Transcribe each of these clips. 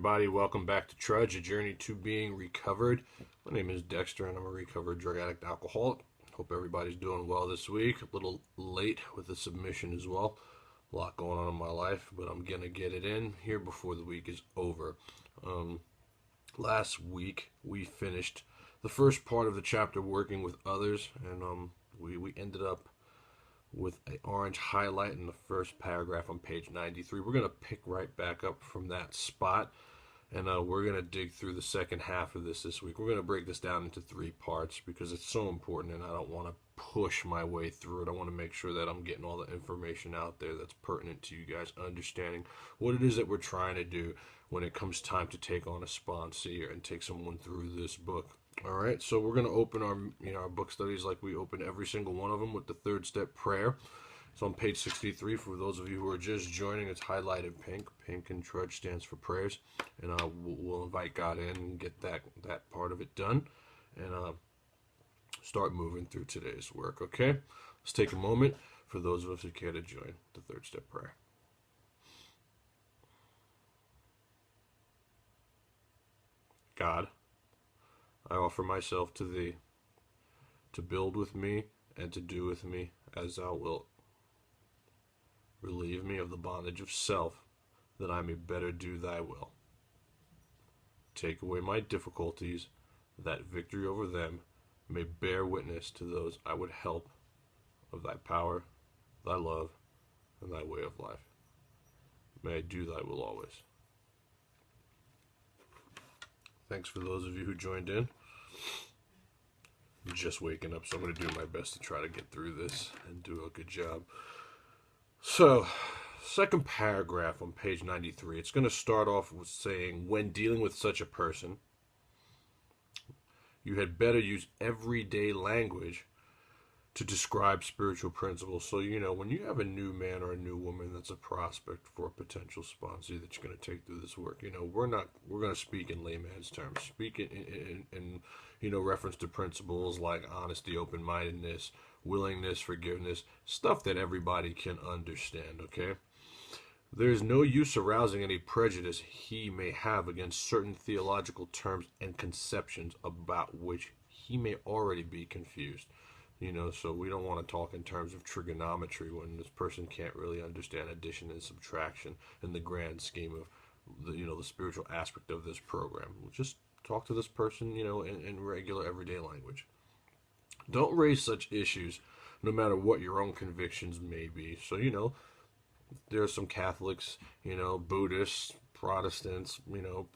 everybody. Welcome back to Trudge, a journey to being recovered. My name is Dexter, and I'm a recovered drug addict alcoholic. Hope everybody's doing well this week. A little late with the submission as well. A lot going on in my life, but I'm going to get it in here before the week is over. Last week, we finished the first part of the chapter, Working with Others, and we ended up with an orange highlight in the first paragraph on page 93. We're going to pick right back up from that spot, and we're going to dig through the second half of this week. We're going to break this down into three parts because it's so important, and I don't want to push my way through it. I want to make sure that I'm getting all the information out there that's pertinent to you guys, understanding what it is that we're trying to do when it comes time to take on a sponsee and take someone through this book. All right, so we're going to open our book studies like we open every single one of them with the third step prayer. It's on page 63. For those of you who are just joining, it's highlighted pink. Pink and TRUDGE stands for prayers, and we'll invite God in and get that part of it done, and start moving through today's work. Okay, let's take a moment for those of us who care to join the third step prayer. God, I offer myself to Thee, to build with me and to do with me as Thou wilt. Relieve me of the bondage of self, that I may better do Thy will. Take away my difficulties, that victory over them may bear witness to those I would help of Thy power, Thy love, and Thy way of life. May I do Thy will always. Thanks for those of you who joined in. I'm just waking up, so I'm going to do my best to try to get through this and do a good job. So, second paragraph on page 93. It's going to start off with saying, when dealing with such a person, you had better use everyday language to describe spiritual principles. So, when you have a new man or a new woman that's a prospect for a potential sponsor that you're going to take through this work, we're going to speak in layman's terms, speak in reference to principles like honesty, open-mindedness, willingness, forgiveness, stuff that everybody can understand, okay? There's no use arousing any prejudice he may have against certain theological terms and conceptions about which he may already be confused. So we don't want to talk in terms of trigonometry when this person can't really understand addition and subtraction in the grand scheme of the spiritual aspect of this program. We'll just talk to this person, in regular everyday language. Don't raise such issues, no matter what your own convictions may be. So, there are some Catholics, Buddhists, Protestants,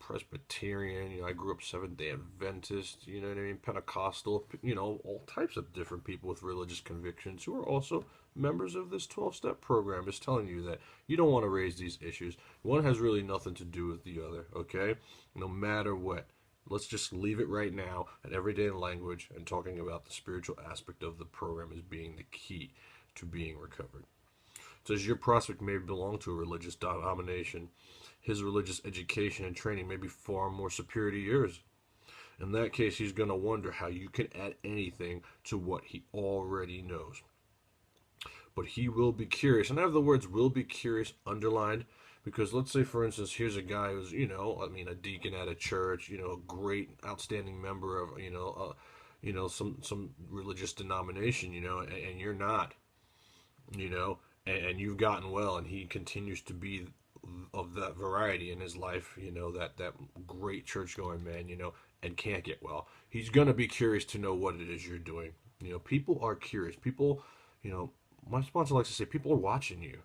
Presbyterian, I grew up Seventh-day Adventist, Pentecostal, all types of different people with religious convictions who are also members of this 12-step program is telling you that you don't want to raise these issues. One has really nothing to do with the other, okay? No matter what. Let's just leave it right now at everyday language and talking about the spiritual aspect of the program as being the key to being recovered. It says your prospect may belong to a religious denomination. His religious education and training may be far more superior to yours. In that case, he's going to wonder how you can add anything to what he already knows. But he will be curious. And I have the words will be curious underlined because let's say, for instance, here's a guy who's, a deacon at a church, a great, outstanding member of, some religious denomination, and you're not, and you've gotten well, and he continues to be of that variety in his life, that great church-going man, and can't get well. He's going to be curious to know what it is you're doing. People are curious. People, my sponsor likes to say, people are watching you.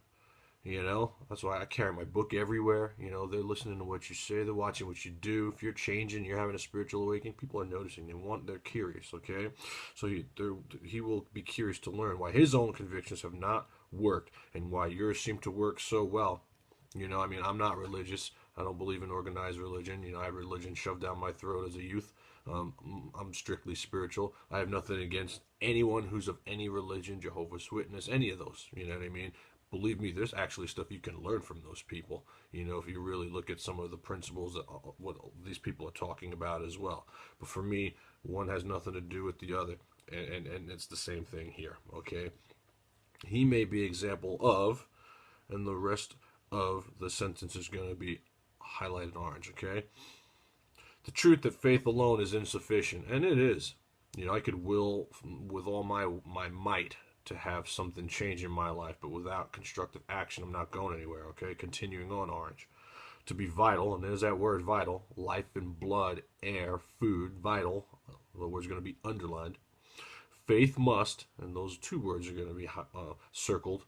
That's why I carry my book everywhere. They're listening to what you say. They're watching what you do. If you're changing, you're having a spiritual awakening, people are noticing. They're curious, okay? So he will be curious to learn why his own convictions have not worked and why yours seem to work so well. I'm not religious. I don't believe in organized religion. I had religion shoved down my throat as a youth. I'm strictly spiritual. I have nothing against anyone who's of any religion, Jehovah's Witness, any of those. You know what I mean? Believe me, there's actually stuff you can learn from those people, if you really look at some of the principles that what these people are talking about as well. But for me, one has nothing to do with the other, and it's the same thing here, okay? He may be example of, and the rest of the sentence is going to be highlighted orange, okay? The truth that faith alone is insufficient, and it is. I could will with all my might to have something change in my life, but without constructive action, I'm not going anywhere, okay? Continuing on, orange. To be vital, and there's that word vital, life and blood, air, food, vital, the word's going to be underlined. Faith must, and those two words are going to be circled,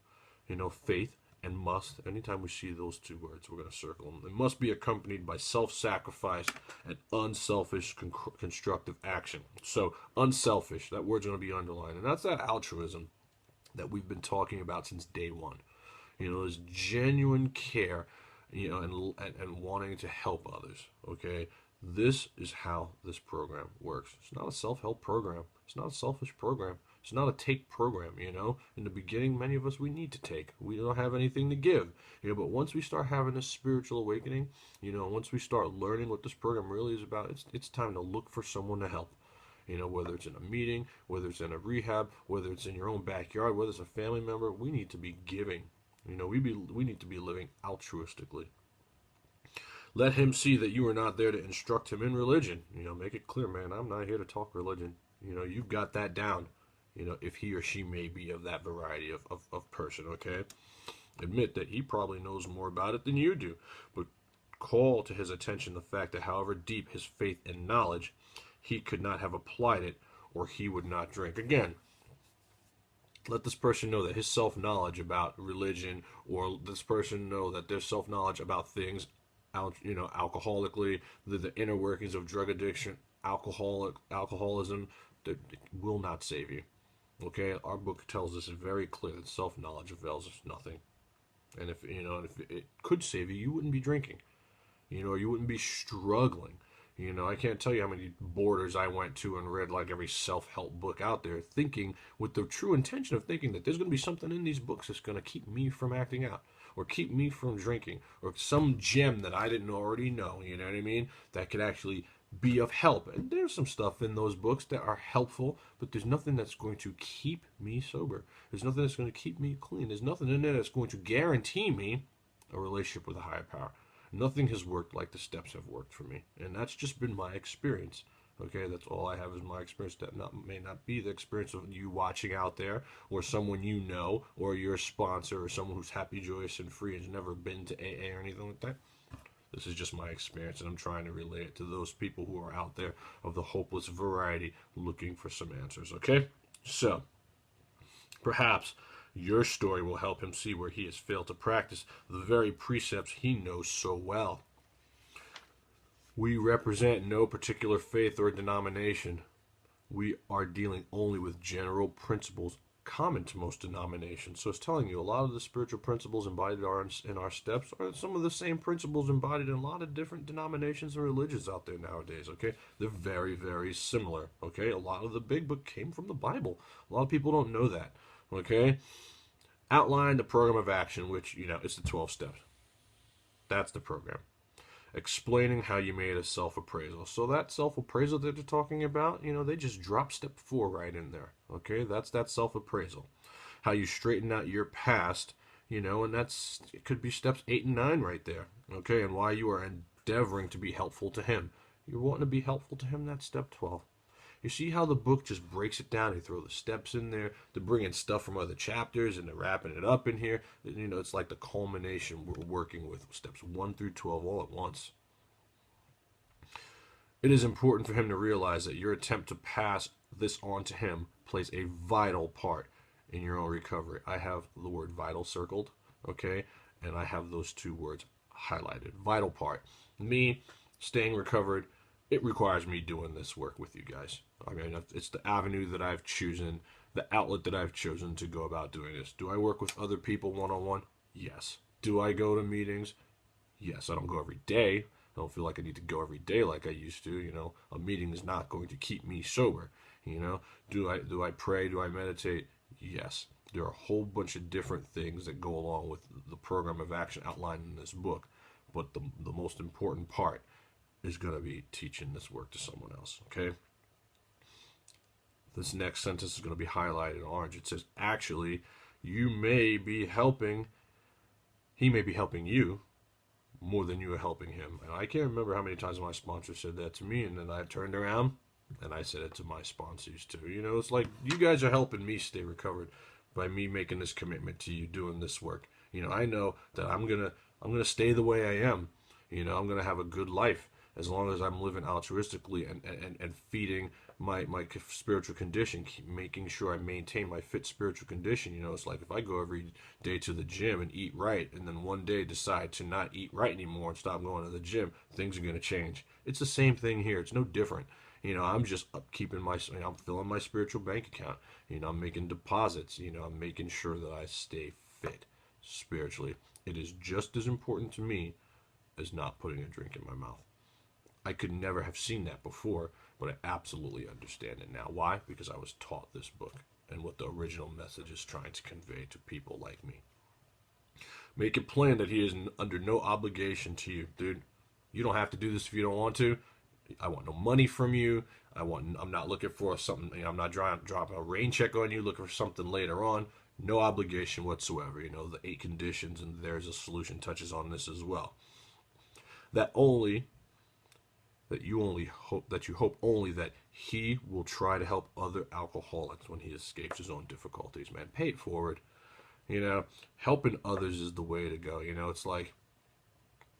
faith and must. Anytime we see those two words, we're going to circle them. It must be accompanied by self-sacrifice and unselfish constructive action. So unselfish, that word's going to be underlined, and that's that altruism that we've been talking about since day one. There's genuine care, and wanting to help others. Okay, this is how this program works. It's not a self-help program. It's not a selfish program. It's not a take program. In the beginning, many of us, we need to take. We don't have anything to give. But once we start having this spiritual awakening, once we start learning what this program really is about, it's time to look for someone to help. Whether it's in a meeting, whether it's in a rehab, whether it's in your own backyard, whether it's a family member, we need to be giving. We need to be living altruistically. Let him see that you are not there to instruct him in religion. Make it clear, man, I'm not here to talk religion. You've got that down. If he or she may be of that variety of person, okay? Admit that he probably knows more about it than you do, but call to his attention the fact that however deep his faith and knowledge, he could not have applied it, or he would not drink. Again, let this person know that his self-knowledge about religion, or this person know that their self-knowledge about things, alcoholically, the inner workings of drug addiction, alcoholism, that will not save you. Okay, our book tells us very clear that self-knowledge avails us nothing. And if it could save you, you wouldn't be drinking. Or you wouldn't be struggling. I can't tell you how many borders I went to and read like every self-help book out there, thinking with the true intention of thinking that there's going to be something in these books that's going to keep me from acting out, or keep me from drinking, or some gem that I didn't already know, you know what I mean, that could actually be of help. And there's some stuff in those books that are helpful, but there's nothing that's going to keep me sober. There's nothing that's going to keep me clean. There's nothing in there that's going to guarantee me a relationship with a higher power. Nothing has worked like the steps have worked for me, and that's just been my experience. Okay, that's all I have is my experience. That may not be the experience of you watching out there, or someone you know, or your sponsor, or someone who's happy, joyous, and free and has never been to AA or anything like that. This is just my experience, and I'm trying to relate it to those people who are out there of the hopeless variety looking for some answers. Okay, so perhaps your story will help him see where he has failed to practice the very precepts he knows so well. We represent no particular faith or denomination. We are dealing only with general principles common to most denominations. So it's telling you a lot of the spiritual principles embodied in our steps are some of the same principles embodied in a lot of different denominations and religions out there nowadays, okay? They're very, very similar, okay? A lot of the big book came from the Bible. A lot of people don't know that, okay? Outline the program of action, which, it's the 12 steps. That's the program. Explaining how you made a self-appraisal. So that self-appraisal that they're talking about, they just drop step 4 right in there. Okay, that's that self-appraisal. How you straighten out your past, and it could be steps 8 and 9 right there. Okay, and why you are endeavoring to be helpful to him. You're wanting to be helpful to him, that's step 12. You see how the book just breaks it down. They throw the steps in there to bring in stuff from other chapters, and they're wrapping it up in here. It's like the culmination we're working with steps 1 through 12 all at once. It is important for him to realize that your attempt to pass this on to him plays a vital part in your own recovery. I have the word vital circled, okay? And I have those two words highlighted. Vital part. Me staying recovered, it requires me doing this work with you guys. I mean, it's the avenue that I've chosen, the outlet that I've chosen to go about doing this. Do I work with other people one-on-one? Yes. Do I go to meetings? Yes. I don't go every day. I don't feel like I need to go every day like I used to. A meeting is not going to keep me sober. Do I pray? Do I meditate? Yes. There are a whole bunch of different things that go along with the program of action outlined in this book. But the most important part is going to be teaching this work to someone else, okay? This next sentence is going to be highlighted in orange. It says, actually, he may be helping you more than you are helping him. And I can't remember how many times my sponsor said that to me, and then I turned around and I said it to my sponsors too. You know, it's like you guys are helping me stay recovered by me making this commitment to you doing this work. You know, I know that I'm gonna stay the way I am. You know, I'm gonna have a good life as long as I'm living altruistically and feeding my spiritual condition, keep making sure I maintain my fit spiritual condition. You know, it's like if I go every day to the gym and eat right, and then one day decide to not eat right anymore and stop going to the gym, things are going to change. It's the same thing here. It's no different. You know, I'm just keeping I'm filling my spiritual bank account. You know, I'm making deposits. You know, I'm making sure that I stay fit spiritually. It is just as important to me as not putting a drink in my mouth. I could never have seen that before, but I absolutely understand it now. Why? Because I was taught this book and what the original message is trying to convey to people like me. Make it plain that he is under no obligation to you, dude. You don't have to do this if you don't want to. I want no money from you. I'm not looking for something. You know, I'm not dropping a rain check on you. Looking for something later on. No obligation whatsoever. You know, the 8 conditions, and there's a solution touches on this as well. That you hope only that he will try to help other alcoholics when he escapes his own difficulties. Man, pay it forward. You know, helping others is the way to go. You know, it's like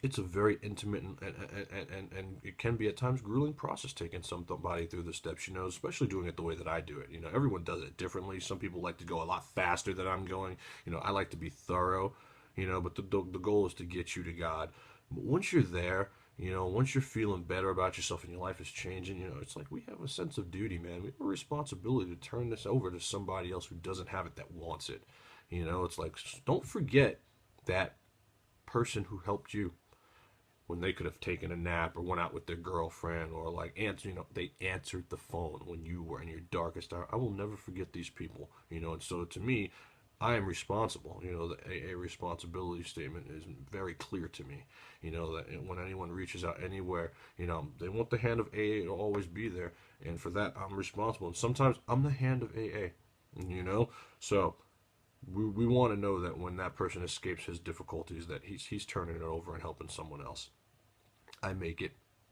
it's a very intimate and it can be at times grueling process taking somebody through the steps. You know, especially doing it the way that I do it. You know, everyone does it differently. Some people like to go a lot faster than I'm going. You know, I like to be thorough. You know, but the goal is to get you to God. But once you're there, you know, once you're feeling better about yourself and your life is changing, you know, it's like we have a sense of duty, man. We have a responsibility to turn this over to somebody else who doesn't have it, that wants it. You know, it's like, don't forget that person who helped you when they could have taken a nap or went out with their girlfriend or like they answered the phone when you were in your darkest hour. I will never forget these people, you know, and so to me, I am responsible. You know, the AA responsibility statement is very clear to me. You know, that when anyone reaches out anywhere, you know, they want the hand of AA to always be there. And for that, I'm responsible. And sometimes I'm the hand of AA, you know? So we want to know that when that person escapes his difficulties, that he's turning it over and helping someone else. I make it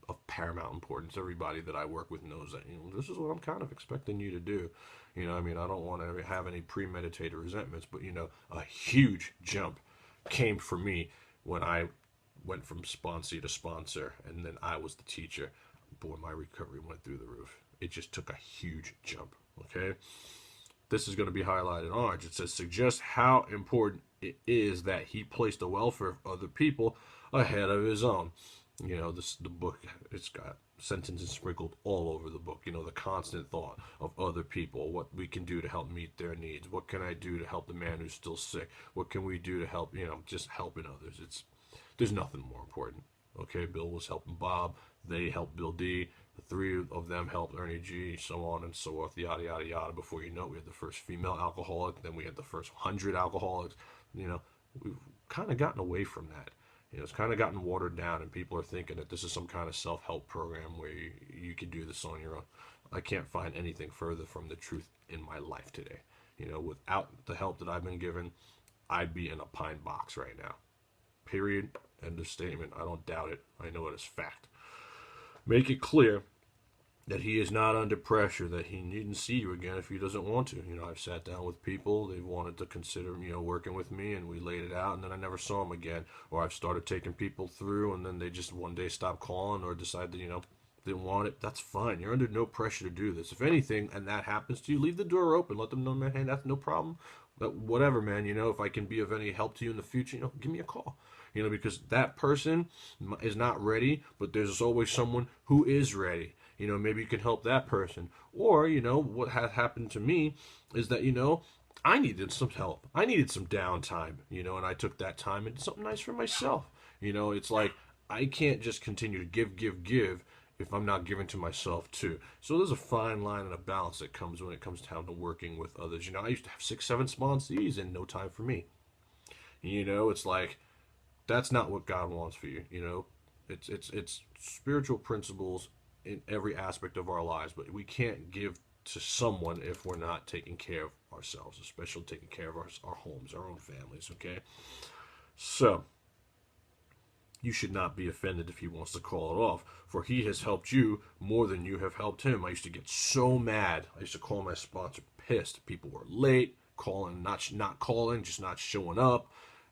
of paramount importance. Everybody that I work with knows that, you know, this is what I'm kind of expecting you to do. You know, I mean, I don't want to have any premeditated resentments, but, you know, a huge jump came for me when I went from sponsee to sponsor, and then I was the teacher. Boy, my recovery went through the roof. It just took a huge jump, okay? This is going to be highlighted in orange. It says, suggest how important it is that he placed the welfare of other people ahead of his own. You know, the book, it's got sentences sprinkled all over the book. You know, the constant thought of other people, what we can do to help meet their needs. What can I do to help the man who's still sick? What can we do to help, you know, just helping others? There's nothing more important. Okay, Bill was helping Bob. They helped Bill D. The 3 of them helped Ernie G, so on and so forth, yada, yada, yada. Before you know it, we had the first female alcoholic. Then we had the first 100 alcoholics. You know, we've kind of gotten away from that. You know, it's kind of gotten watered down, and people are thinking that this is some kind of self-help program where you can do this on your own. I can't find anything further from the truth in my life today. You know, without the help that I've been given, I'd be in a pine box right now. Period. End of statement. I don't doubt it. I know it is fact. Make it clear that he is not under pressure, that he needn't see you again if he doesn't want to. You know, I've sat down with people, they've wanted to consider, you know, working with me, and we laid it out, and then I never saw them again. Or I've started taking people through, and then they just one day stopped calling or decided, you know, didn't want it. That's fine. You're under no pressure to do this. If anything, and that happens to you, leave the door open. Let them know, man, hey, that's no problem. But whatever, man, you know, if I can be of any help to you in the future, you know, give me a call. You know, because that person is not ready, but there's always someone who is ready. You know, maybe you can help that person. Or, you know, what had happened to me is that, you know, I needed some help. I needed some downtime, you know, and I took that time and did something nice for myself. You know, it's like I can't just continue to give if I'm not giving to myself too. So there's a fine line and a balance that comes when it comes down to working with others. You know, I used to have 6, 7 sponsees and no time for me. You know, it's like that's not what God wants for you. You know, it's spiritual principles in every aspect of our lives, but we can't give to someone if we're not taking care of ourselves, especially taking care of our homes, our own families, okay? So, you should not be offended if he wants to call it off, for he has helped you more than you have helped him. I used to get so mad. I used to call my sponsor pissed. People were late, calling, not calling, just not showing up.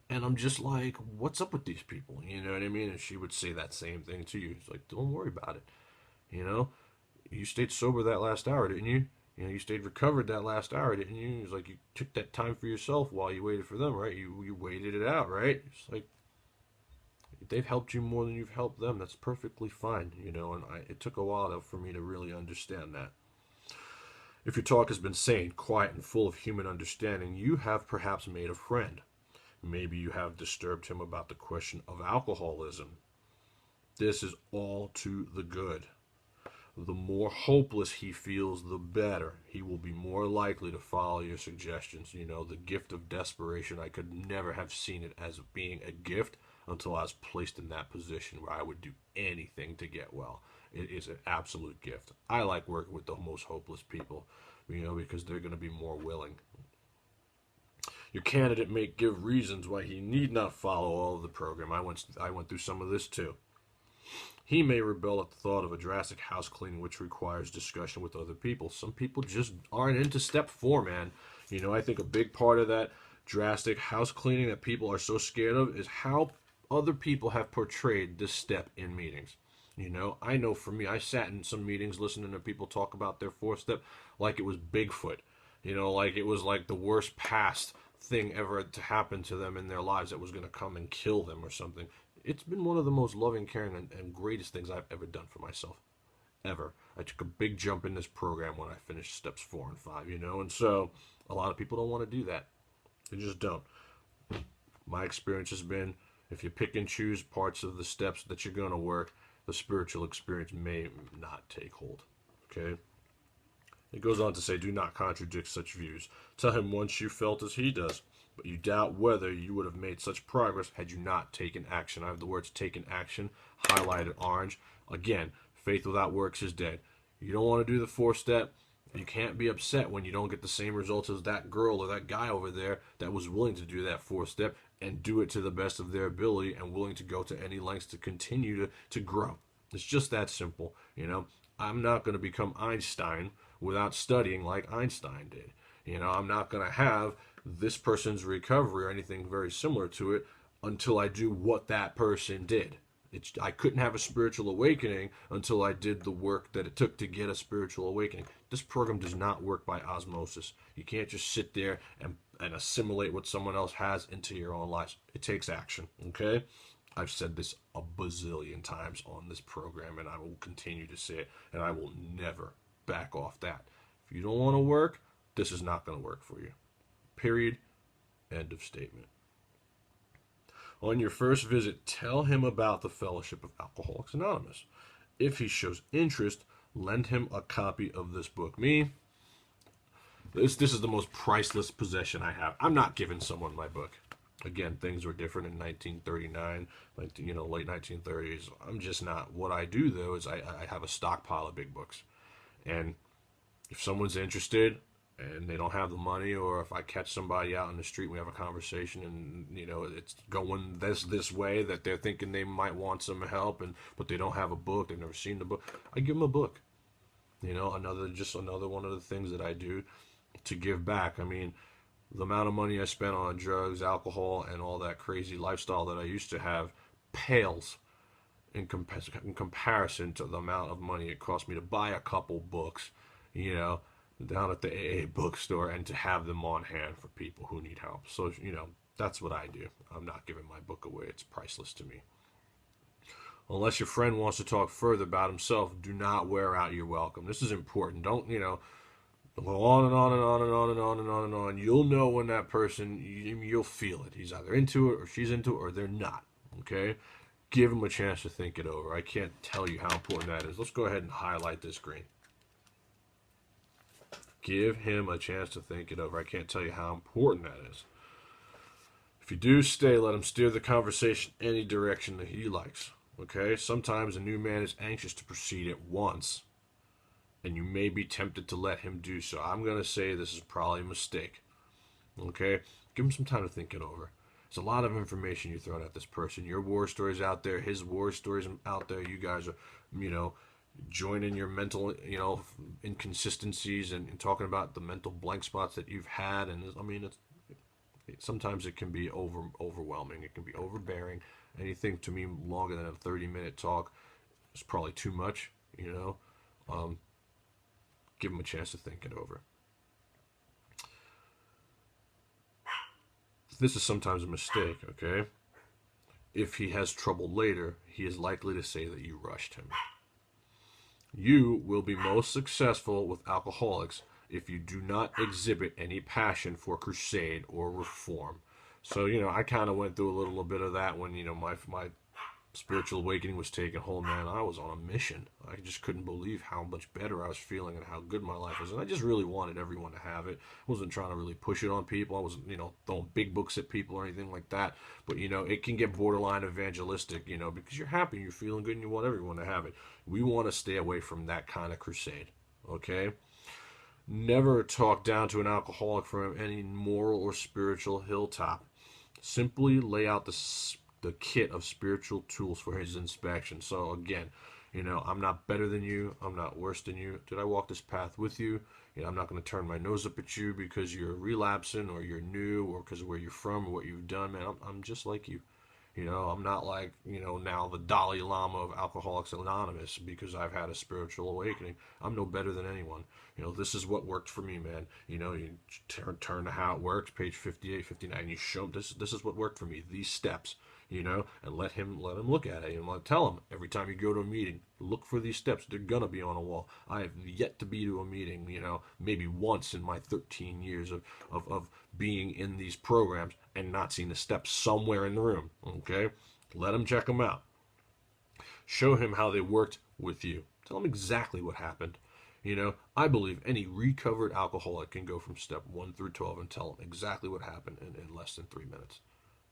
And I'm just like, what's up with these people? You know what I mean? And she would say that same thing to you. It's like, don't worry about it. You know, you stayed sober that last hour, didn't you? You know, you stayed recovered that last hour, didn't you? It's like you took that time for yourself while you waited for them, right? You waited it out, right? It's like they've helped you more than you've helped them. That's perfectly fine, you know. And it took a while for me to really understand that. If your talk has been sane, quiet, and full of human understanding, you have perhaps made a friend. Maybe you have disturbed him about the question of alcoholism. This is all to the good. The more hopeless he feels, the better. He will be more likely to follow your suggestions. You know, the gift of desperation, I could never have seen it as being a gift until I was placed in that position where I would do anything to get well. It is an absolute gift. I like working with the most hopeless people, you know, because they're going to be more willing. Your candidate may give reasons why he need not follow all of the program. I went through some of this too. He may rebel at the thought of a drastic house cleaning which requires discussion with other people. Some people just aren't into step 4, man. You know, I think a big part of that drastic house cleaning that people are so scared of is how other people have portrayed this step in meetings. You know, I know for me, I sat in some meetings listening to people talk about their 4th step like it was Bigfoot. You know, like it was like the worst past thing ever to happen to them in their lives that was going to come and kill them or something. It's been one of the most loving, caring, and greatest things I've ever done for myself. Ever. I took a big jump in this program when I finished steps 4 and 5, you know, and so a lot of people don't want to do that. They just don't. My experience has been, if you pick and choose parts of the steps that you're going to work, the spiritual experience may not take hold. Okay? It goes on to say, do not contradict such views. Tell him once you felt as he does, but you doubt whether you would have made such progress had you not taken action. I have the words taken action highlighted orange. Again, faith without works is dead. You don't want to do the 4th step. You can't be upset when you don't get the same results as that girl or that guy over there that was willing to do that 4th step and do it to the best of their ability and willing to go to any lengths to continue to grow. It's just that simple, you know. I'm not going to become Einstein without studying like Einstein did. You know, I'm not going to have this person's recovery or anything very similar to it until I do what that person did. I couldn't have a spiritual awakening until I did the work that it took to get a spiritual awakening. This program does not work by osmosis. You can't just sit there and assimilate what someone else has into your own lives. It takes action, okay? I've said this a bazillion times on this program, and I will continue to say it, and I will never back off that. If you don't want to work, this is not going to work for you. Period. End of statement. On your first visit, tell him about the Fellowship of Alcoholics Anonymous. If he shows interest, lend him a copy of this book. This is the most priceless possession I have. I'm not giving someone my book. Again, things were different in 1939, like, you know, late 1930s. I'm just not. What I do, though, is I have a stockpile of big books. And if someone's interested and they don't have the money, or if I catch somebody out in the street, we have a conversation, and, you know, it's going this way, that they're thinking they might want some help, but they don't have a book, they've never seen the book, I give them a book. You know, another one of the things that I do to give back. I mean, the amount of money I spent on drugs, alcohol, and all that crazy lifestyle that I used to have pales in comparison to the amount of money it cost me to buy a couple books, you know, down at the AA bookstore, and to have them on hand for people who need help. So, you know, that's what I do. I'm not giving my book away. It's priceless to me. Unless your friend wants to talk further about himself, do not wear out your welcome. This is important. Don't, you know, go on and on and on and on and on and on and on. You'll know when that person, you'll feel it. He's either into it or she's into it, or they're not. Okay? Give him a chance to think it over. I can't tell you how important that is. Let's go ahead and highlight this green. Give him a chance to think it over. I can't tell you how important that is. If you do stay, let him steer the conversation any direction that he likes. Okay? Sometimes a new man is anxious to proceed at once, and you may be tempted to let him do so. I'm going to say this is probably a mistake. Okay? Give him some time to think it over. It's a lot of information you're throwing at this person. Your war stories out there, his war stories out there. You guys are, you know, joining your mental, you know, inconsistencies and talking about the mental blank spots that you've had. And I mean, sometimes it can be overwhelming. It can be overbearing. Anything to me longer than a 30-minute talk is probably too much. You know, give them a chance to think it over. This is sometimes a mistake, okay? If he has trouble later, he is likely to say that you rushed him. You will be most successful with alcoholics if you do not exhibit any passion for crusade or reform. So, you know, I kind of went through a little bit of that when, you know, my spiritual awakening was taking hold, man. I was on a mission. I just couldn't believe how much better I was feeling and how good my life was. And I just really wanted everyone to have it. I wasn't trying to really push it on people. I wasn't, you know, throwing big books at people or anything like that. But, you know, it can get borderline evangelistic, you know, because you're happy, you're feeling good, and you want everyone to have it. We want to stay away from that kind of crusade, okay? Never talk down to an alcoholic from any moral or spiritual hilltop. Simply lay out the kit of spiritual tools for his inspection. So again, you know, I'm not better than you. I'm not worse than you. Did I walk this path with you? You know, I'm not going to turn my nose up at you because you're relapsing or you're new or because of where you're from or what you've done, man. I'm just like you. You know, I'm not like, you know, now the Dalai Lama of Alcoholics Anonymous because I've had a spiritual awakening. I'm no better than anyone. You know, this is what worked for me, man. You know, you turn to how it works, page 58, 59. You show him this is what worked for me. These steps, you know, and let him look at it. And tell him every time you go to a meeting, look for these steps. They're gonna be on a wall. I have yet to be to a meeting, you know, maybe once in my 13 years of being in these programs and not seeing the steps somewhere in the room. Okay, let him check them out. Show him how they worked with you. Tell him exactly what happened. You know, I believe any recovered alcoholic can go from step 1 through 12 and tell them exactly what happened in less than 3 minutes.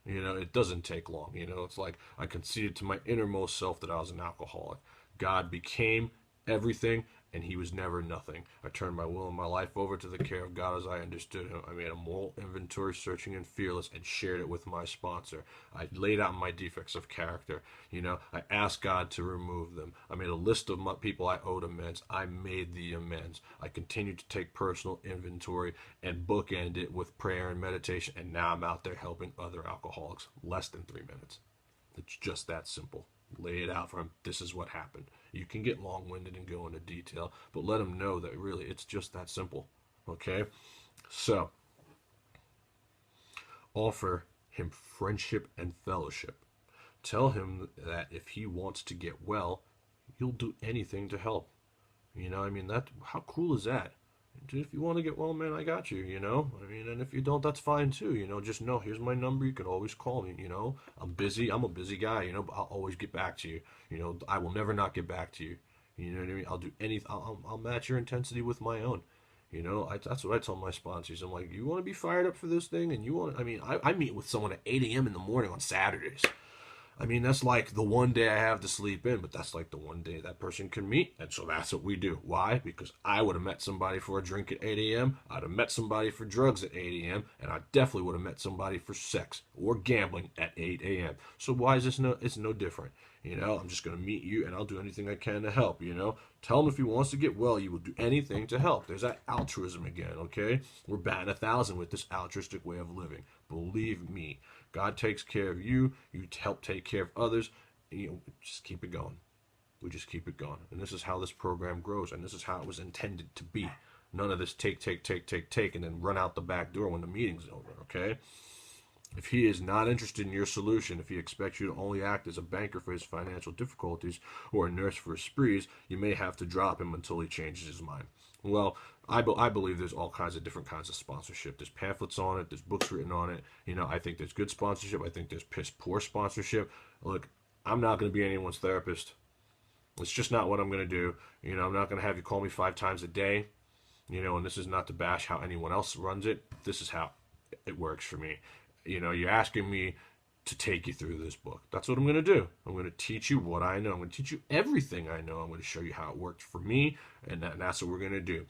You know, it doesn't take long. You know, it's like I conceded to my innermost self that I was an alcoholic. God became everything, and he was never nothing. I turned my will and my life over to the care of God as I understood him. I made a moral inventory, searching and fearless, and shared it with my sponsor. I laid out my defects of character. You know, I asked God to remove them. I made a list of my people I owed amends. I made the amends. I continued to take personal inventory and bookend it with prayer and meditation, and now I'm out there helping other alcoholics. Less than 3 minutes. It's just that simple. Lay it out for him. This is what happened. You can get long-winded and go into detail, but let him know that really it's just that simple. Okay? So, offer him friendship and fellowship. Tell him that if he wants to get well, you'll do anything to help. You know, I mean, how cool is that? If you want to get well, man, I got you, you know? I mean, and if you don't, that's fine too, you know? Just know, here's my number, you can always call me, you know? I'm busy, I'm a busy guy, you know, but I'll always get back to you. You know, I will never not get back to you. You know what I mean? I'll do anything, I'll match your intensity with my own. You know, that's what I tell my sponsors. I'm like, you want to be fired up for this thing? And you want, I mean, I meet with someone at 8 a.m. in the morning on Saturdays. I mean, that's like the one day I have to sleep in, but that's like the one day that person can meet. And so that's what we do. Why? Because I would have met somebody for a drink at 8 a.m. I'd have met somebody for drugs at 8 a.m. And I definitely would have met somebody for sex or gambling at 8 a.m. So why is this it's no different? You know, I'm just going to meet you and I'll do anything I can to help, you know. Tell him if he wants to get well, you will do anything to help. There's that altruism again, okay? We're batting 1,000 with this altruistic way of living. Believe me. God takes care of you. You help take care of others. You know, just keep it going. We just keep it going. And this is how this program grows. And this is how it was intended to be. None of this take, and then run out the back door when the meeting's over, okay? If he is not interested in your solution, if he expects you to only act as a banker for his financial difficulties or a nurse for his sprees, you may have to drop him until he changes his mind. Well, I believe there's all kinds of different kinds of sponsorship. There's pamphlets on it. There's books written on it. You know, I think there's good sponsorship. I think there's piss poor sponsorship. Look, I'm not going to be anyone's therapist. It's just not what I'm going to do. You know, I'm not going to have you call me 5 times a day. You know, and this is not to bash how anyone else runs it. This is how it works for me. You know, you're asking me to take you through this book. That's what I'm going to do. I'm going to teach you what I know. I'm going to teach you everything I know. I'm going to show you how it worked for me, and that's what we're going to do.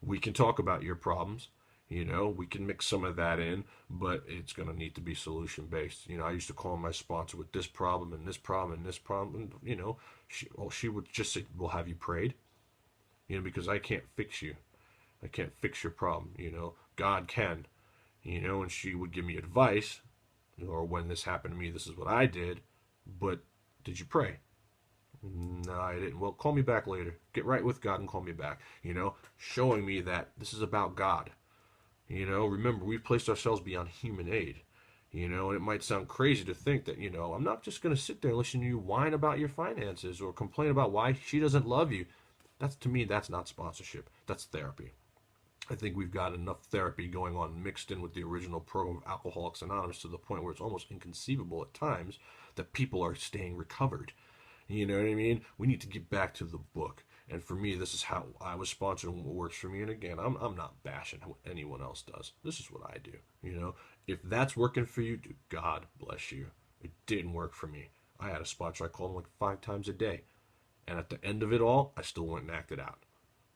We can talk about your problems. You know, we can mix some of that in, but it's going to need to be solution based. You know, I used to call my sponsor with this problem and this problem and this problem. And, you know, she would just say, well, have you prayed? You know, because I can't fix you. I can't fix your problem. You know, God can. You know, and she would give me advice, or when this happened to me, this is what I did. But did you pray? No, I didn't. Well, call me back later. Get right with God and call me back. You know, showing me that this is about God. You know, remember, we've placed ourselves beyond human aid. You know, and it might sound crazy to think that, you know, I'm not just going to sit there and listen to you whine about your finances or complain about why she doesn't love you. That's, to me, that's not sponsorship. That's therapy. I think we've got enough therapy going on mixed in with the original program of Alcoholics Anonymous to the point where it's almost inconceivable at times that people are staying recovered. You know what I mean? We need to get back to the book. And for me, this is how I was sponsored and what works for me. And again, I'm not bashing what anyone else does. This is what I do. You know, if that's working for you, dude, God bless you. It didn't work for me. I had a sponsor I called him like 5 times a day. And at the end of it all, I still went and acted out.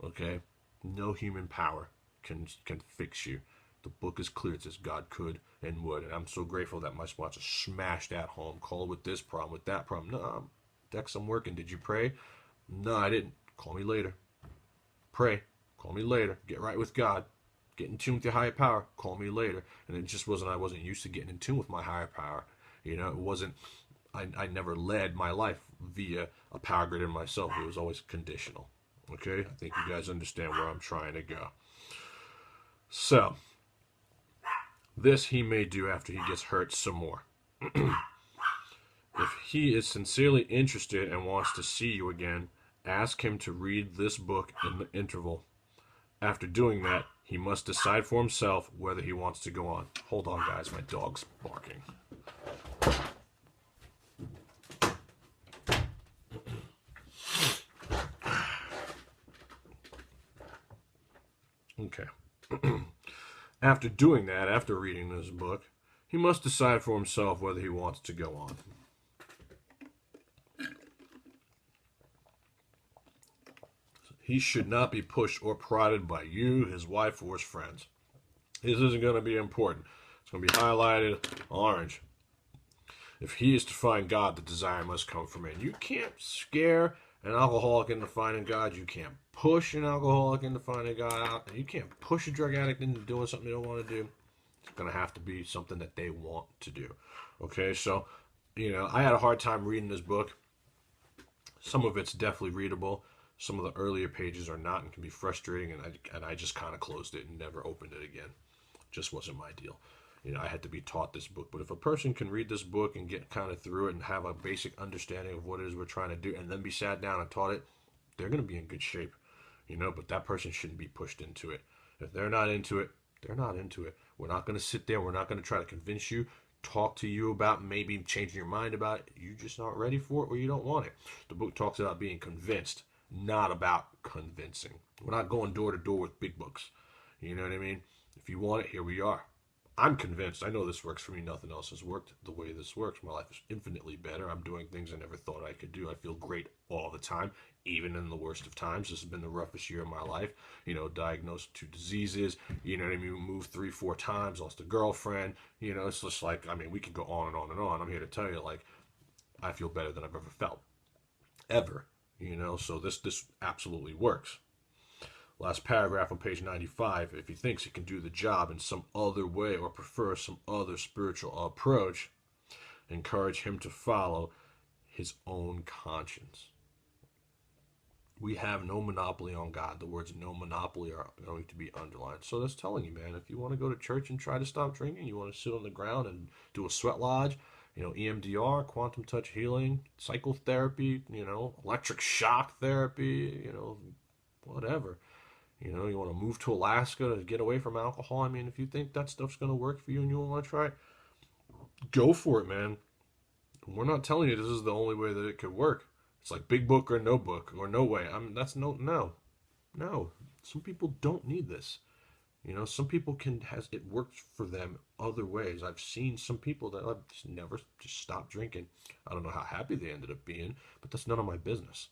Okay? No human power can fix you. The book is clear. It says God could and would. And I'm so grateful that my sponsor smashed that home. Called with this problem, with that problem. No, Dex, I'm working. Did you pray? No, I didn't. Call me later. Pray. Call me later. Get right with God. Get in tune with your higher power. Call me later. And it just wasn't, I wasn't used to getting in tune with my higher power. You know, it wasn't, I never led my life via a power grid in myself. It was always conditional. Okay? I think you guys understand where I'm trying to go. So, this he may do after he gets hurt some more. If he is sincerely interested and wants to see you again, ask him to read this book in the interval. After doing that, he must decide for himself whether he wants to go on. Hold on, guys. My dog's barking. Okay. After doing that, after reading this book, he must decide for himself whether he wants to go on. He should not be pushed or prodded by you, his wife, or his friends. This isn't going to be important. It's going to be highlighted orange. If he is to find God, the desire must come from him. You can't scare an alcoholic into finding God. You can't push an alcoholic into finding God. You can't push a drug addict into doing something they don't want to do. It's going to have to be something that they want to do. Okay, so, you know, I had a hard time reading this book. Some of it's definitely readable. Some of the earlier pages are not and can be frustrating, and I just kind of closed it and never opened it again. Just wasn't my deal. You know, I had to be taught this book. But if a person can read this book and get kind of through it and have a basic understanding of what it is we're trying to do and then be sat down and taught it, they're going to be in good shape. You know, but that person shouldn't be pushed into it. If they're not into it, they're not into it. We're not going to sit there. We're not going to try to convince you, talk to you about maybe changing your mind about it. You're just not ready for it or you don't want it. The book talks about being convinced, not about convincing. We're not going door to door with big books. You know what I mean? If you want it, here we are. I'm convinced. I know this works for me. Nothing else has worked the way this works. My life is infinitely better. I'm doing things I never thought I could do. I feel great all the time, even in the worst of times. This has been the roughest year of my life. You know, diagnosed 2 diseases. You know what I mean? Moved 3-4 times. Lost a girlfriend. You know, it's just like, I mean, we can go on and on and on. I'm here to tell you, like, I feel better than I've ever felt. Ever. You know, so this absolutely works. Last paragraph on page 95, if he thinks he can do the job in some other way or prefers some other spiritual approach, encourage him to follow his own conscience. We have no monopoly on God. The words no monopoly are going to be underlined. So that's telling you, man, if you want to go to church and try to stop drinking, you want to sit on the ground and do a sweat lodge, you know, EMDR, quantum touch healing, psychotherapy, you know, electric shock therapy, you know, whatever. You know, you want to move to Alaska to get away from alcohol. I mean, if you think that stuff's going to work for you and you want to try it, go for it, man. We're not telling you this is the only way that it could work. It's like big book or no way. I mean, that's no. Some people don't need this. You know, some people it works for them other ways. I've seen some people that have just never just stopped drinking. I don't know how happy they ended up being, but that's none of my business.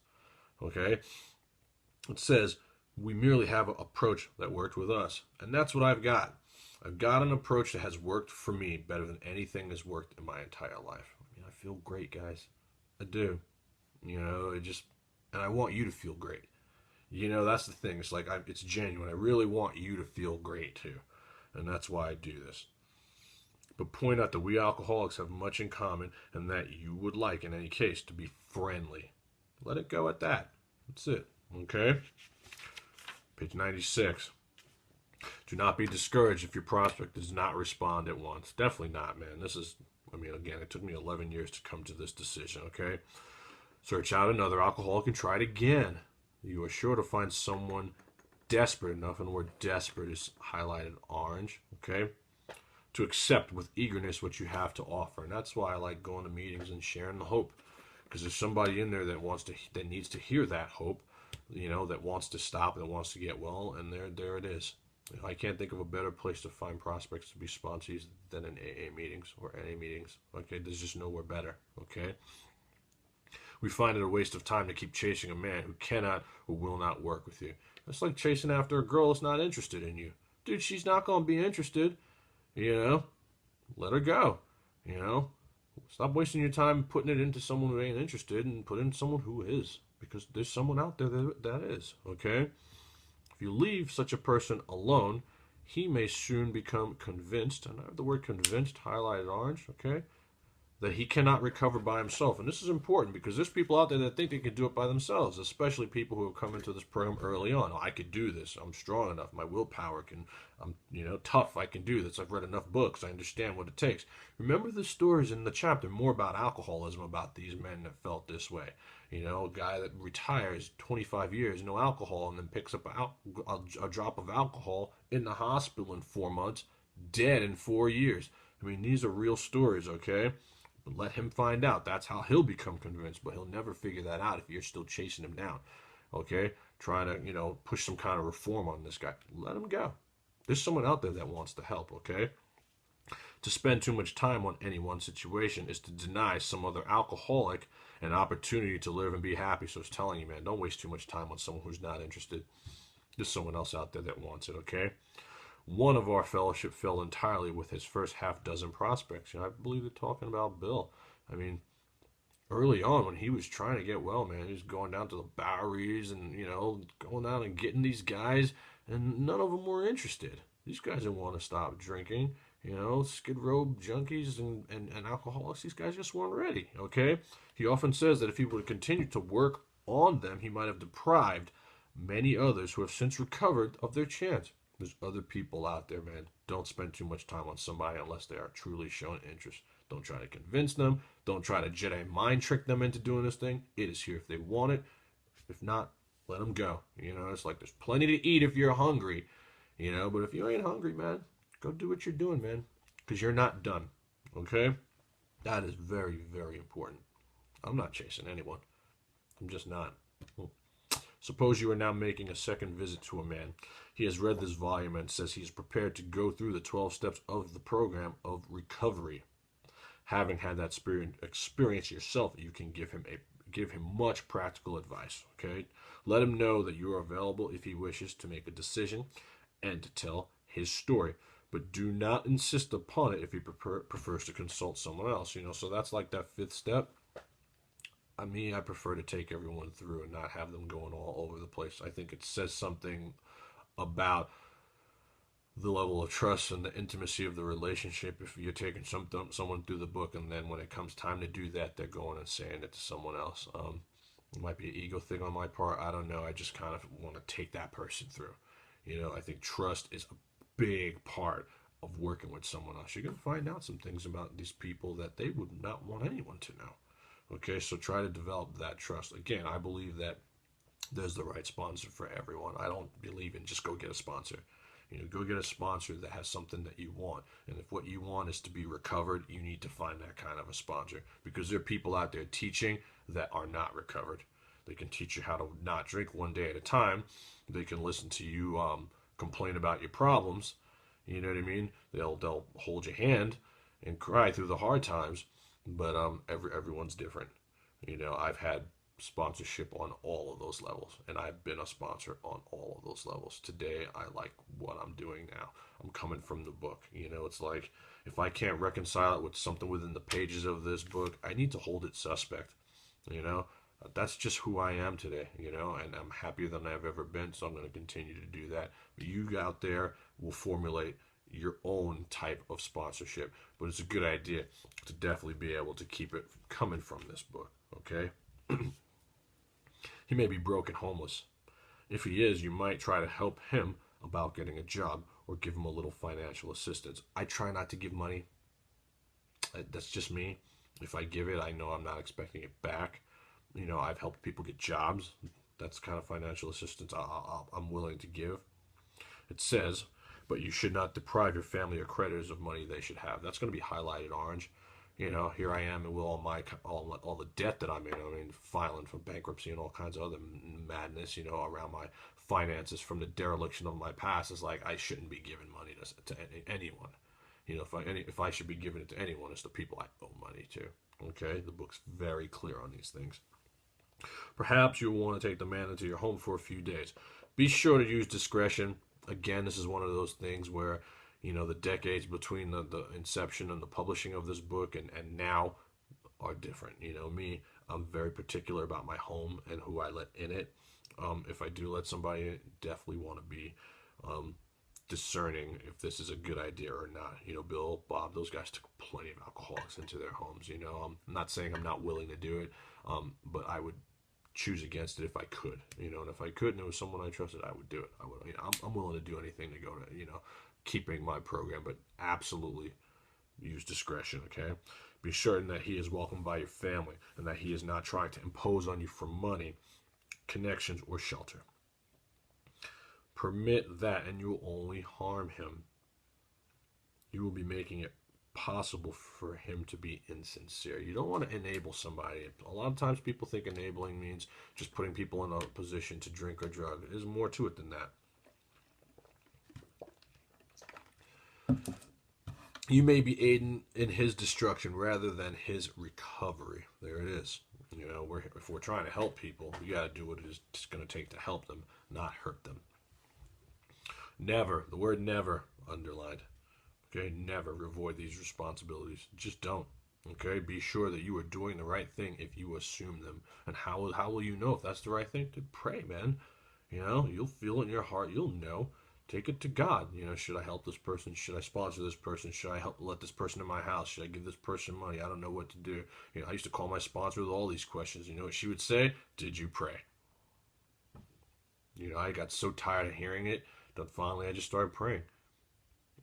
Okay? It says, We merely have an approach that worked with us. And that's what I've got. I've got an approach that has worked for me better than anything has worked in my entire life. I mean, I feel great, guys. I do. And I want you to feel great. That's the thing. It's like, it's genuine. I really want you to feel great too. And that's why I do this. But point out that we alcoholics have much in common and that you would like, in any case, to be friendly. Let it go at that. That's it. Okay? Page 96. Do not be discouraged if your prospect does not respond at once. Definitely not, man. Again, it took me 11 years to come to this decision, okay? Search out another alcoholic and try it again. You are sure to find someone desperate enough, and the word desperate is highlighted orange, okay, to accept with eagerness what you have to offer. And that's why I like going to meetings and sharing the hope, because there's somebody in there that needs to hear that hope, that wants to stop, that wants to get well, and there it is. I can't think of a better place to find prospects to be sponsees than in AA meetings or NA meetings. Okay, there's just nowhere better. Okay, we find it a waste of time to keep chasing a man who cannot or will not work with you. It's like chasing after a girl that's not interested in you. Dude, she's not going to be interested. Let her go. Stop wasting your time putting it into someone who ain't interested and put in someone who is, because there's someone out there that is. Okay. If you leave such a person alone, he may soon become convinced, and I have the word convinced highlighted orange, okay, that he cannot recover by himself. And this is important because there's people out there that think they can do it by themselves, especially people who have come into this program early on. I could do this. I'm strong enough. My willpower I'm tough. I can do this. I've read enough books. I understand what it takes. Remember the stories in the chapter more about alcoholism, about these men that felt this way. A guy that retires 25 years, no alcohol, and then picks up a drop of alcohol in the hospital in 4 months, dead in 4 years. I mean, these are real stories, okay? But let him find out. That's how he'll become convinced, but he'll never figure that out if you're still chasing him down, okay? Trying to, push some kind of reform on this guy. Let him go. There's someone out there that wants to help, okay? To spend too much time on any one situation is to deny some other alcoholic an opportunity to live and be happy. So it's telling you, man, don't waste too much time on someone who's not interested. There's someone else out there that wants it, okay? One of our fellowship fell entirely with his first half dozen prospects. I believe they're talking about Bill. I mean, early on when he was trying to get well, man, he was going down to the Boweries and, going down and getting these guys, and none of them were interested. These guys didn't want to stop drinking. Skid Row junkies and alcoholics, these guys just weren't ready, okay? He often says that if he would continue to work on them, he might have deprived many others who have since recovered of their chance. There's other people out there, man. Don't spend too much time on somebody unless they are truly showing interest. Don't try to convince them. Don't try to Jedi mind trick them into doing this thing. It is here if they want it. If not, let them go. It's like there's plenty to eat if you're hungry. But if you ain't hungry, man, go do what you're doing, man. Because you're not done. Okay? That is very, very important. I'm not chasing anyone. I'm just not. Suppose you are now making a second visit to a man. He has read this volume and says he is prepared to go through the 12 steps of the program of recovery. Having had that experience yourself, you can give him much practical advice. Okay? Let him know that you are available if he wishes to make a decision and to tell his story. But do not insist upon it if he prefers to consult someone else. So that's like that fifth step. I prefer to take everyone through and not have them going all over the place. I think it says something about the level of trust and the intimacy of the relationship if you're taking someone through the book, and then when it comes time to do that, they're going and saying it to someone else. It might be an ego thing on my part. I don't know. I just kind of want to take that person through. I think trust is a big part of working with someone else. You're going to find out some things about these people that they would not want anyone to know. Okay, so try to develop that trust. Again, I believe that there's the right sponsor for everyone. I don't believe in just go get a sponsor. Go get a sponsor that has something that you want. And if what you want is to be recovered, you need to find that kind of a sponsor. Because there are people out there teaching that are not recovered. They can teach you how to not drink one day at a time. They can listen to you complain about your problems. You know what I mean? They'll hold your hand and cry through the hard times. But everyone's different. I've had sponsorship on all of those levels, and I've been a sponsor on all of those levels. Today, I like what I'm doing now. I'm coming from the book. You know, it's like if I can't reconcile it with something within the pages of this book, I need to hold it suspect. You know, that's just who I am today, you know, and I'm happier than I've ever been, so I'm going to continue to do that. But you out there will formulate your own type of sponsorship, but it's a good idea to definitely be able to keep it coming from this book, okay? He may be broke and homeless. If he is, you might try to help him about getting a job or give him a little financial assistance. I try not to give money. That's just me. If I give it, I know I'm not expecting it back. You know, I've helped people get jobs. That's the kind of financial assistance I'm willing to give. It says, but you should not deprive your family or creditors of money they should have. That's going to be highlighted orange. You know, here I am with all the debt that I'm in. I mean, filing for bankruptcy and all kinds of other madness, you know, around my finances from the dereliction of my past. It's like I shouldn't be giving money to anyone. You know, if I should be giving it to anyone, it's the people I owe money to. Okay, the book's very clear on these things. Perhaps you'll want to take the man into your home for a few days. Be sure to use discretion. Again, this is one of those things where, you know, the decades between the inception and the publishing of this book and now are different. You know, me, I'm very particular about my home and who I let in it. If I do let somebody in, definitely want to be discerning if this is a good idea or not. You know, Bill, Bob, those guys took plenty of alcoholics into their homes. You know, I'm not saying I'm not willing to do it, but I would choose against it if I could. You know, and if I could and it was someone I trusted, I would do it. I would. You know, I'm willing to do anything to go to, you know, keeping my program, but absolutely use discretion. Okay, be certain that he is welcomed by your family and that he is not trying to impose on you for money, connections, or shelter. Permit that and you will only harm him. You will be making it possible for him to be insincere. You don't want to enable somebody. A lot of times people think enabling means just putting people in a position to drink or drug. There's more to it than that. You may be aiding in his destruction rather than his recovery. There it is. You know, if we're trying to help people, we got to do what it's going to take to help them, not hurt them. Never, the word never, underlined. Okay, never avoid these responsibilities. Just don't. Okay, be sure that you are doing the right thing if you assume them. And how will you know if that's the right thing? To pray, man. You know, you'll feel it in your heart. You'll know. Take it to God. You know, should I help this person? Should I sponsor this person? Should I let this person in my house? Should I give this person money? I don't know what to do. You know, I used to call my sponsor with all these questions. You know what she would say? Did you pray? You know, I got so tired of hearing it that finally I just started praying.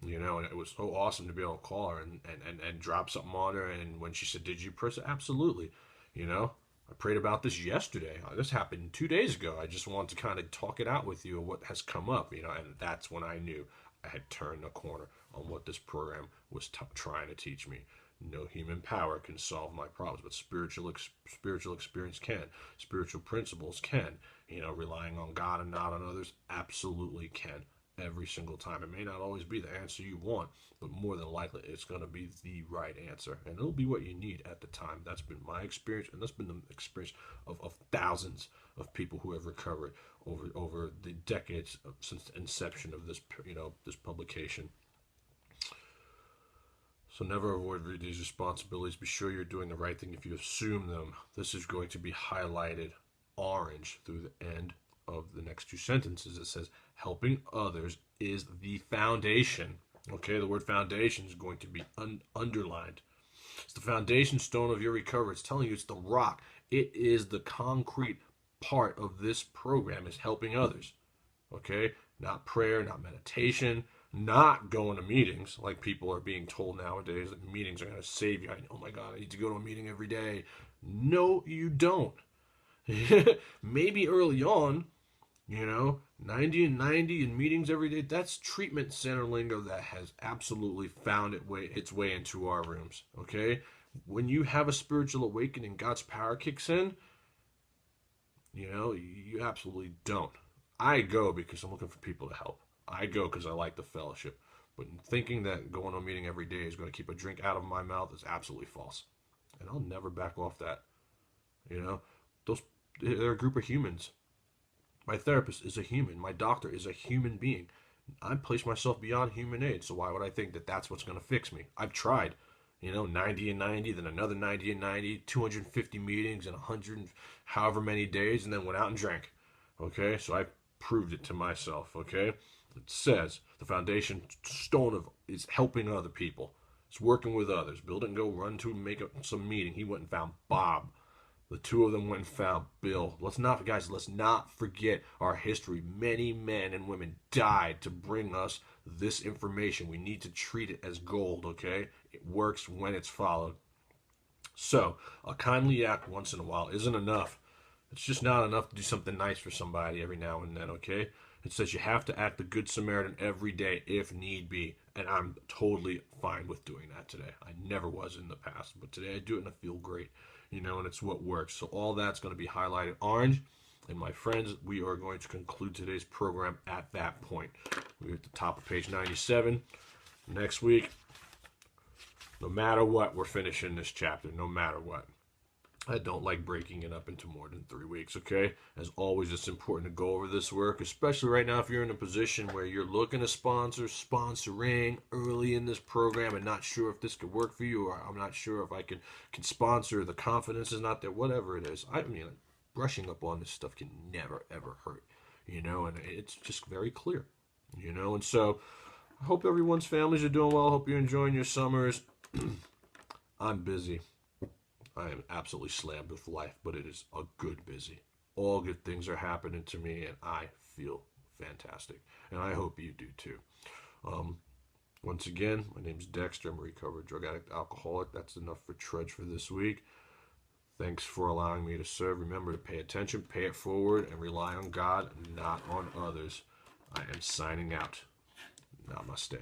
You know, and it was so awesome to be able to call her and drop something on her. And when she said, did you pray? Absolutely. You know, I prayed about this yesterday. This happened 2 days ago. I just wanted to kind of talk it out with you of what has come up, you know, and that's when I knew I had turned the corner on what this program was trying to teach me. No human power can solve my problems, but spiritual experience can. Spiritual principles can. You know, relying on God and not on others absolutely can. Every single time. It may not always be the answer you want, but more than likely it's going to be the right answer. And it'll be what you need at the time. That's been my experience, and that's been the experience of thousands of people who have recovered over the decades since the inception of this, you know, this publication. So never avoid these responsibilities. Be sure you're doing the right thing if you assume them. This is going to be highlighted orange through the end of the next two sentences. It says, helping others is the foundation. Okay, the word foundation is going to be underlined. It's the foundation stone of your recovery. It's telling you it's the rock. It is the concrete part of this program, is helping others. Okay, not prayer, not meditation, not going to meetings like people are being told nowadays that meetings are going to save you. Oh my God, I need to go to a meeting every day. No, you don't. Maybe early on, you know, 90 and 90 in meetings every day, that's treatment center lingo that has absolutely found its way into our rooms, okay? When you have a spiritual awakening, God's power kicks in, you know, you absolutely don't. I go because I'm looking for people to help. I go because I like the fellowship. But thinking that going to a meeting every day is going to keep a drink out of my mouth is absolutely false. And I'll never back off that. You know, They're a group of humans. My therapist is a human. My doctor is a human being. I place myself beyond human aid, so why would I think that that's what's going to fix me? I've tried, 90 and 90, then another 90 and 90, 250 meetings in 100 however many days, and then went out and drank. Okay, so I proved it to myself. Okay, it says the foundation stone of is helping other people. It's working with others. Bill didn't go run to make some meeting. He went and found Bob. The two of them went and found Bill. Let's not forget our history. Many men and women died to bring us this information. We need to treat it as gold, okay? It works when it's followed. So, a kindly act once in a while isn't enough. It's just not enough to do something nice for somebody every now and then, okay? It says you have to act the Good Samaritan every day if need be. And I'm totally fine with doing that today. I never was in the past, but today I do it and I feel great, and it's what works. So all that's going to be highlighted orange. And my friends, we are going to conclude today's program at that point. We're at the top of page 97. Next week, no matter what, we're finishing this chapter, no matter what. I don't like breaking it up into more than 3 weeks, okay? As always, it's important to go over this work, especially right now if you're in a position where you're looking to sponsoring early in this program and not sure if this could work for you, or I'm not sure if I can sponsor, the confidence is not there, whatever it is. I mean, brushing up on this stuff can never, ever hurt, and it's just very clear, and so I hope everyone's families are doing well. I hope you're enjoying your summers. I'm busy. I am absolutely slammed with life, but it is a good busy. All good things are happening to me, and I feel fantastic. And I hope you do too. Once again, my name is Dexter. I'm a recovered drug addict, alcoholic. That's enough for Trudge for this week. Thanks for allowing me to serve. Remember to pay attention, pay it forward, and rely on God, not on others. I am signing out. Namaste.